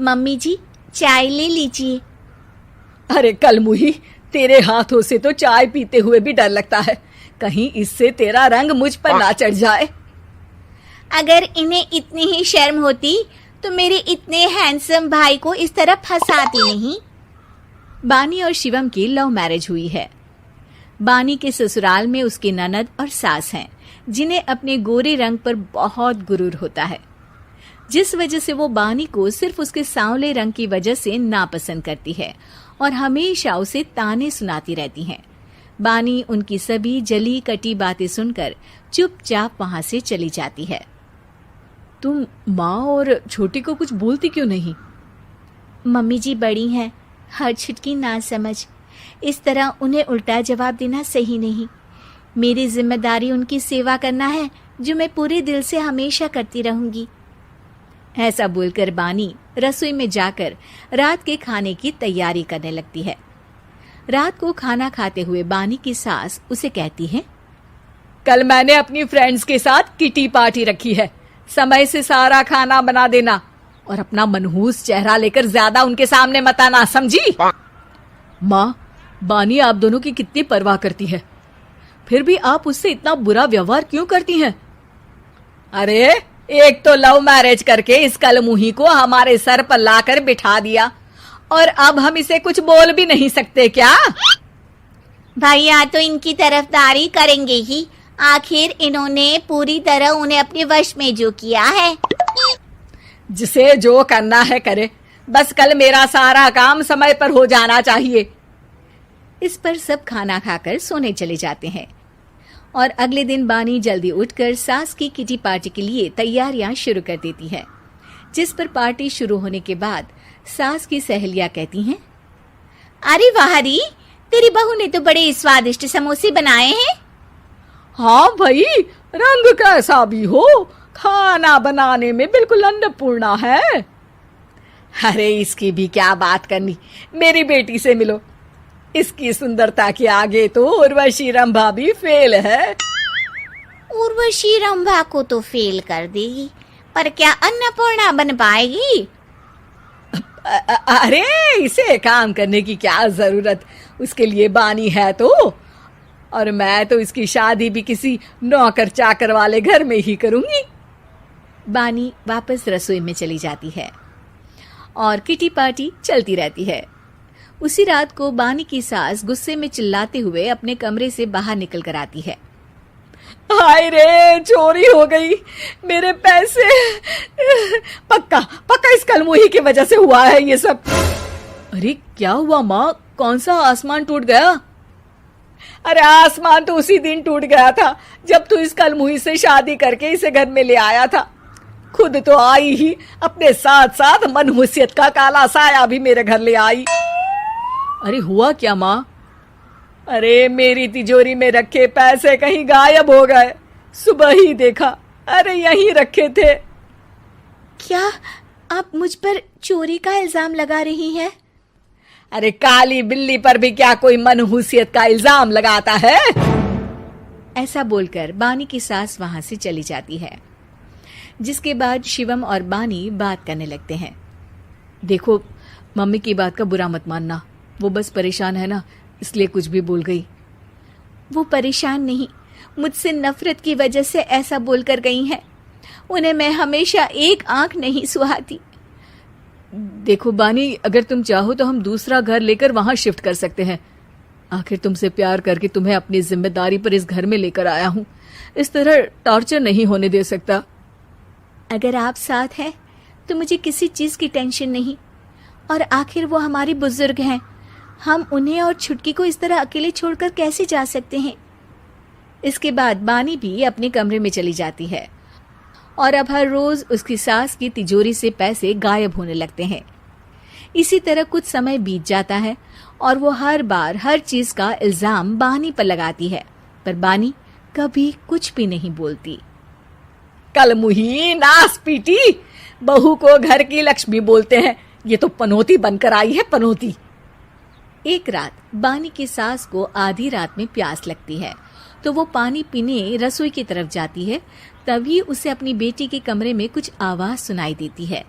Mummy जी, चाय ले लीजिए। अरे कलमुही, तेरे हाथों से तो चाय पीते हुए भी डर लगता है, कहीं इससे तेरा रंग मुझ पर ना चढ़ जाए। अगर इन्हें इतनी ही शर्म होती तो मेरे इतने हैंडसम भाई को इस तरह फंसाती नहीं। बानी और शिवम की लव मैरिज हुई है। बानी के ससुराल में उसकी ननद और सास हैं, जिन्हें अपने गोरे रंग पर बहुत गुरूर होता है, जिस वजह से वो बानी को सिर्फ उसके सांवले रंग की वजह से नापसंद करती है और हमेशा उसे ताने सुनाती रहती हैं। बानी उनकी सभी जली कटी बातें सुनकर चुपचाप वहां से चली जाती है। तुम माँ और छोटी को कुछ बोलती क्यों नहीं? मम्मी जी बड़ी हैं, हर छुटकी ना समझ, इस तरह उन्हें उल्टा जवाब देना सही नहीं। मेरी जिम्मेदारी उनकी सेवा करना है, जो मैं पूरे दिल से हमेशा करती रहूंगी। ऐसा बोलकर बानी रसोई में जाकर रात के खाने की तैयारी करने लगती है। रात को खाना खाते हुए बानी की सास उसे कहती है, कल मैंने अपनी फ्रेंड्स के साथ किटी पार्टी रखी है, समय से सारा खाना बना देना और अपना मनहूस चेहरा लेकर ज्यादा उनके सामने मत आना, समझी? माँ, बानी आप दोनों की कितनी परवाह करती है, फिर भी आप उससे इतना बुरा व्यवहार क्यों करती हैं? अरे एक तो लव मैरिज करके इस कलमुही को हमारे सर पर लाकर बिठा दिया और अब हम इसे कुछ बोल भी नहीं सकते क्या? भैया तो इनकी तरफदारी करेंगे ही, आखिर इन्होंने पूरी तरह उन्हें अपने वश में जो किया है। जिसे जो करना है करे, बस कल मेरा सारा काम समय पर हो जाना चाहिए। इस पर सब खाना खाकर सोने चले जाते हैं और अगले दिन बानी जल्दी उठकर सास की किटी पार्टी के लिए तैयारियां शुरू कर देती है, जिस पर पार्टी शुरू होने के बाद सास की सहेलियां कहती हैं, अरे वाह री, तेरी बहू ने तो बड़े स्वादिष्ट समोसे बनाए हैं। हाँ भाई, रंग कैसा भी हो, खाना बनाने में बिल्कुल अन्नपूर्णा है। अरे इसकी भी क्या बात करनी, मेरी बेटी से मिलो, इसकी सुंदरता के आगे तो उर्वशी रंभा भी फेल है। उर्वशी रंभा को तो फेल कर देगी, पर क्या अन्नपूर्णा बन पाएगी? अरे इसे काम करने की क्या जरूरत, उसके लिए बानी है तो, और मैं तो इसकी शादी भी किसी नौकर चाकर वाले घर में ही करूंगी। बानी वापस रसोई में चली जाती है और किटी पार्टी चलती रहती है। उसी रात को बानी की सास गुस्से में चिल्लाते हुए अपने कमरे से बाहर निकल कर आती है। हाय रे, चोरी हो गई, मेरे पैसे, पक्का पक्का इस कलमुही की वजह से हुआ है ये सब। अरे क्या हुआ माँ, कौन सा आसमान टूट गया? अरे आसमान तो उसी दिन टूट गया था जब तू इस कलमुही से शादी करके इसे घर में ले आया था। खुद तो आई ही, अपने साथ साथ मनहूसियत का काला साया भी मेरे घर ले आई। अरे हुआ क्या माँ? अरे मेरी तिजोरी में रखे पैसे कहीं गायब हो गए, सुबह ही देखा, अरे यहीं रखे थे। क्या आप मुझ पर चोरी का इल्जाम लगा रही हैं? अरे काली बिल्ली पर भी क्या कोई मनहूसियत का इल्जाम लगाता है? ऐसा बोलकर बानी की सास वहां से चली जाती है, जिसके बाद शिवम और बानी बात करने लगते हैं। देखो, मम्मी की बात का बुरा मत मानना, वो बस परेशान है ना, इसलिए कुछ भी बोल गई। वो परेशान नहीं, मुझसे नफरत की वजह से ऐसा बोलकर गई हैं। उन्हें मैं हमेशा एक आंख नहीं सुहाती। देखो बानी, अगर तुम चाहो तो हम दूसरा घर लेकर वहां शिफ्ट कर सकते हैं। आखिर तुमसे प्यार करके तुम्हें अपनी जिम्मेदारी पर इस घर में लेकर आया हूं, इस तरह टॉर्चर नहीं होने दे सकता। अगर आप साथ हैं तो मुझे किसी चीज की टेंशन नहीं, और आखिर वो हमारी बुजुर्ग हैं, हम उन्हें और छुटकी को इस तरह अकेले छोड़कर कैसे जा सकते हैं? इसके बाद बानी भी अपने कमरे में चली जाती है और अब हर रोज उसकी सास की तिजोरी से पैसे गायब होने लगते हैं। इसी तरह कुछ समय बीत जाता है और वो हर बार हर चीज का इल्जाम बानी पर लगाती है, पर बानी कभी कुछ भी नहीं बोलती। कलमुही नास पीटी, बहू को घर की लक्ष्मी बोलते हैं, ये तो पनौती बनकर आई है, पनौती। एक रात बानी की सास को आधी रात में प्यास लगती है, तो वो पानी पीने रसोई की तरफ जाती है। तभी उसे अपनी बेटी के कमरे में कुछ आवाज सुनाई देती है।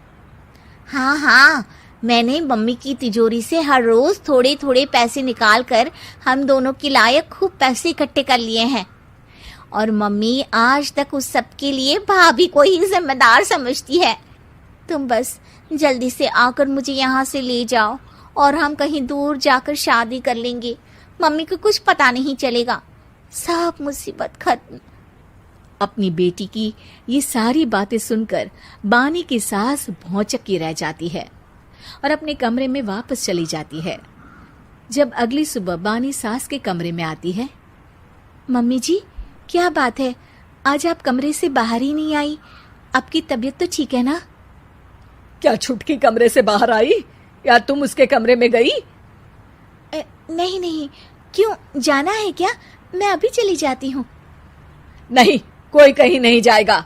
हाँ हाँ, मैंने मम्मी की तिजोरी से हर रोज थोड़े थोड़े पैसे निकाल कर हम दोनों के लायक खूब पैसे इकट्ठे कर लिए हैं। और मम्मी आज तक उस सब के लिए भाभी को ही जिम्मेदार समझती है। तुम बस जल्दी से आकर मुझे यहाँ से ले जाओ और हम कहीं दूर जाकर शादी कर लेंगे। मम्मी को कुछ पता नहीं चलेगा, सब मुसीबत खत्म। अपनी बेटी की ये सारी बातें सुनकर बानी की सास भौंचक्की रह जाती है और अपने कमरे में वापस चली जाती है। जब अगली सुबह बानी सास के कमरे में आती है, मम्मी जी, क्या बात है, आज आप कमरे से बाहर ही नहीं आई? आपकी तबीयत तो ठीक है ना? क्या छुटकी कमरे से बाहर आई या तुम उसके कमरे में गई? नहीं नहीं, क्यों, जाना है क्या? मैं अभी चली जाती हूँ। नहीं, कोई कहीं नहीं जाएगा।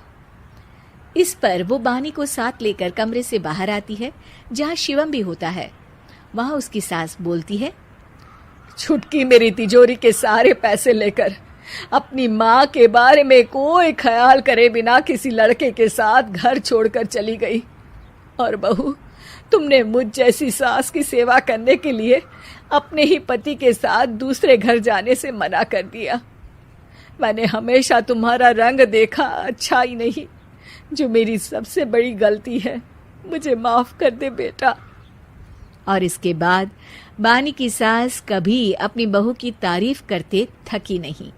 इस पर वो बानी को साथ लेकर कमरे से बाहर आती है, जहाँ शिवम भी होता है। वहां उसकी सास बोलती है, छुटकी मेरी तिजोरी के सारे पैसे लेकर अपनी माँ के बारे में कोई ख्याल करे बिना किसी लड़के के साथ घर छोड़कर चली गई। और बहू, तुमने मुझ जैसी सास की सेवा करने के लिए अपने ही पति के साथ दूसरे घर जाने से मना कर दिया। मैंने हमेशा तुम्हारा रंग देखा अच्छा ही नहीं, जो मेरी सबसे बड़ी गलती है। मुझे माफ कर दे बेटा। और इसके बाद बानी की सास कभी अपनी बहू की तारीफ करते थकी नहीं।